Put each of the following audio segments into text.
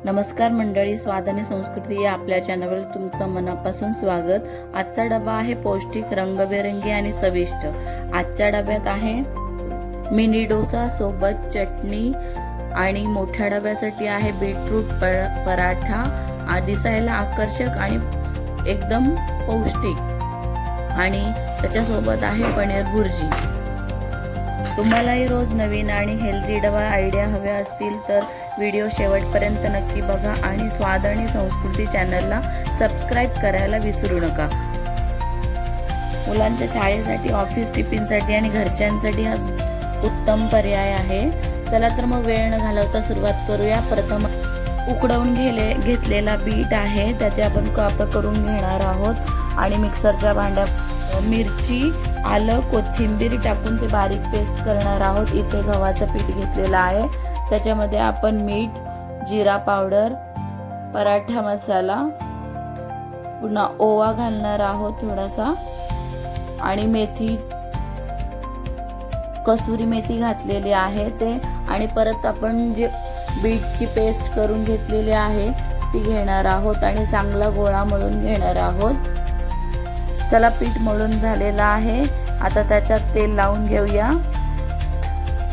नमस्कार मंडळी, स्वाद आणि संस्कृती या आपल्या चॅनलवर तुमचं मनापासून स्वागत। आजचा डबा आहे पौष्टिक, रंगबेरंगी आणि चविष्ट। आजच्या डब्यात आहे मिनी डोसा सोबत चटणी आणि मोठ्या डब्यासाठी आहे बीटरूट पराठा। दिसायला आकर्षक आणि एकदम पौष्टिक, आणि त्याच्यासोबत आहे पनीर भुर्जी। तुम्हालाही रोज नवीन आणि हेल्दी डबा आयडिया हव्या असतील तर व्हिडिओ शेवटपर्यंत नक्की बघा आणि स्वाद आणि संस्कृती चॅनलला सबस्क्राइब करायला विसरू नका। मुलांच्या शाळेसाठी, ऑफिस टिफिनसाठी आणि घरच्यांसाठी हा उत्तम पर्याय आहे। चला तर मग वेळ न घालवता सुरुवात करूया। प्रथम उकडवून घेतलेला बीट आहे, त्याचे आपण काप करून घेणार आहोत आणि मिक्सरच्या भांड्यात मिरची, आलं, कोथिंबीर टाकून ते बारीक पेस्ट करणार आहोत। इथे गव्हाचं पीठ घेतलेलं आहे, त्याच्यामध्ये आपण मीठ, जिरा पावडर, पराठा मसाला, पुन्हा ओवा घालणार आहोत थोडासा, आणि मेथी, कसुरी मेथी घातलेली आहे ते, आणि परत आपण जे बीटची पेस्ट करून घेतलेली आहे ती घेणार आहोत आणि चांगला गोळा मळून घेणार आहोत। चला, पीठ मळून झालेलं आहे। आता त्याच्यात तेल लावून घेऊया।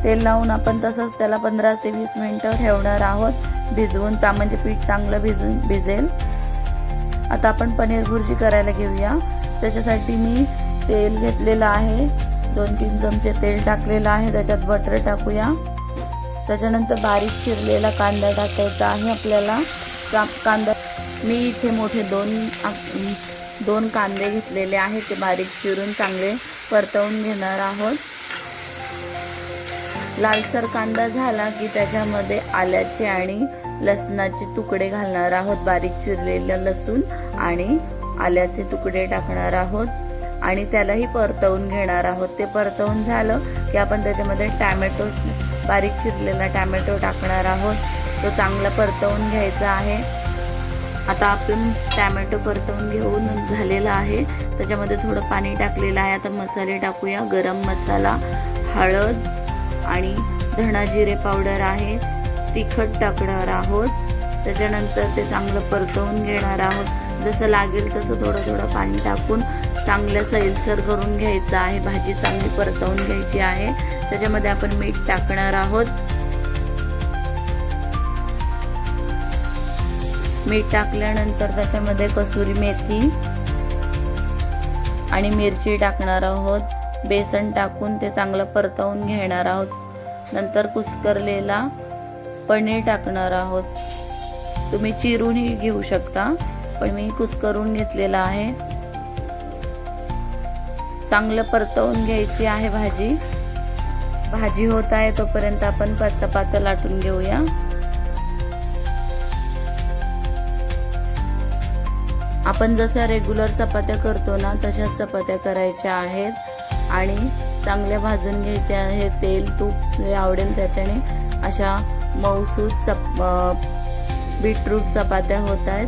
तेल लावून आपण तसंच त्याला 15 ते 20 मिनिटं ठेवणार आहोत भिजवून, म्हणजे पीठ चांगलं भिजेल। आता आपण पनीर भुर्जी करायला घेऊया। त्याच्यासाठी मी तेल घेतलेलं आहे, 2-3 चमचे तेल टाकलेलं आहे, त्याच्यात बटर टाकूया। त्याच्यानंतर बारीक चिरलेला कांदा टाकायचा आहे आपल्याला। कांदा मी इथे मोठे दोन कांदे घेतलेले आहेत, ते बारीक चिरून चांगले परतवून घेणार आहोत। लालसर कांदा झाला की त्याच्यामध्ये आल्याचे आणि लसणाचे तुकडे घालणार आहोत। बारीक चिरलेले लसूण आणि आल्याचे तुकडे टाकणार आहोत आणि त्यालाही परतवून घेणार आहोत। ते परतवून झालं की आपण त्याच्यामध्ये बारीक चिरलेला टॅमॅटो टाकणार आहोत। तो चांगला परतवून घ्यायचा आहे। आता आपण टॅमॅटो परतवून घेऊन झालेला आहे, त्याच्यामध्ये थोडं पाणी टाकलेलं आहे। आता मसाले टाकूया। गरम मसाला, हळद आणि धना जिरे पावडर आहे, तिखट टाकणार आहोत। त्याच्यानंतर ते चांगलं परतवून घेणार आहोत। जसं लागेल तसं थोडं थोडं पाणी टाकून चांगलं सैलसर करून घ्यायचं आहे। भाजी चांगली परतवून घ्यायची आहे। त्याच्यामध्ये आपण मीठ टाकणार आहोत। मीठ टाकल्यानंतर त्याच्यामध्ये कसुरी मेथी आणि मिरची टाकणार आहोत। बेसन टाकून ते चांगलं परतवून घेणार आहोत। नंतर कुस्करलेला पनीर टाकणार आहोत। तुम्ही चिरूनही घेऊ शकता, पण मी कुस्करून घेतलेला आहे। चांगलं परतवून घ्यायची आहे भाजी। भाजी होत आहे तोपर्यंत आपण चपात्या लाटून घेऊया। आपण जसं रेग्युलर चपात्या करतो ना, तशाच चपात्या करायच्या आहेत आणि चांगल्या भाजून घ्यायच्या आहेत। तेल तूप जे आवडेल त्याच्याने अशा मऊसूत बीटरूट चपात्या होत आहेत।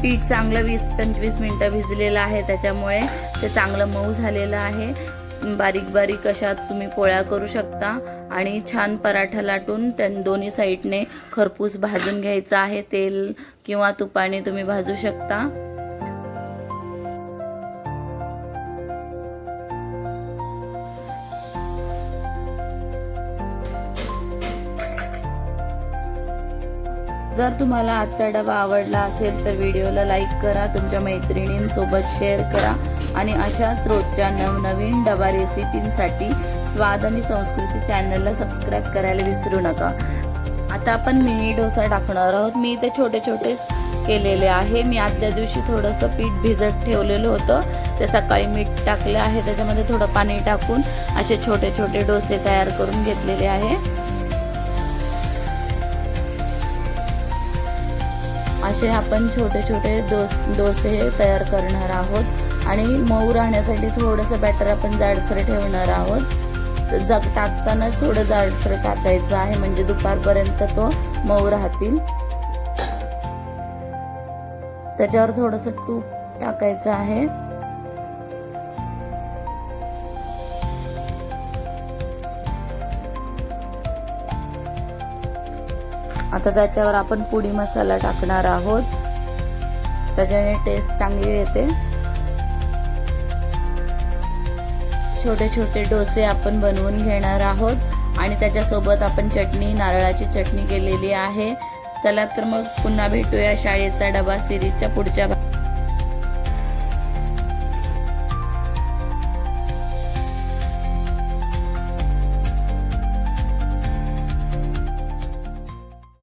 पीठ चांगलं 20-25 मिनिटं भिजलेलं आहे, त्याच्यामुळे ते चांगलं मऊ झालेलं आहे। बारीक बारीक अशा तुम्ही पोळ्या करू शकता आणि छान पराठा लाटून दोन्ही साईडने खरपूस भाजून घ्यायचं आहे। तेल किंवा तुपाने तुम्ही भाजू शकता। जर तुम्हाला आजचा डबा आवडला असेल तर व्हिडिओला लाईक करा, तुमच्या मैत्रिणींसोबत शेअर करा आणि अशाच रोजच्या नवनवीन डबा रेसिपींसाठी स्वाद आणि संस्कृती चॅनलला सबस्क्राइब करायला विसरू नका। आता आपण मिनी डोसा टाकणार आहोत। मी इथे छोटे छोटे केलेले आहे। मी आदल्या दिवशी थोडंसं पीठ भिजत ठेवलेलं होतं, ते सकाळी मीठ टाकले आहे, त्याच्यामध्ये थोडं पाणी टाकून असे छोटे छोटे डोसे तयार करून घेतलेले आहे। असे आपण छोटे छोटे डोसे तयार करणार आहोत आणि मऊ राहण्यासाठी थोडंसं बॅटर आपण जाडसर ठेवणार आहोत। टाकताना थोडं जाडसर टाकायचं आहे, म्हणजे दुपारपर्यंत तो मऊ राहतील। त्याच्यावर थोडंसं तूप टाकायचं आहे। आता त्याच्यावर आपण पुडी मसाला टाकणार आहोत, त्याच्याने टेस्ट चांगली येते। छोटे छोटे डोसे आपण बनवून घेणार आहोत आणि त्याच्यासोबत आपण चटणी, नारळाची चटणी केलेली आहे। चला तर मग पुन्हा भेटूया शाळेचा डबा सिरीजच्या पुढच्या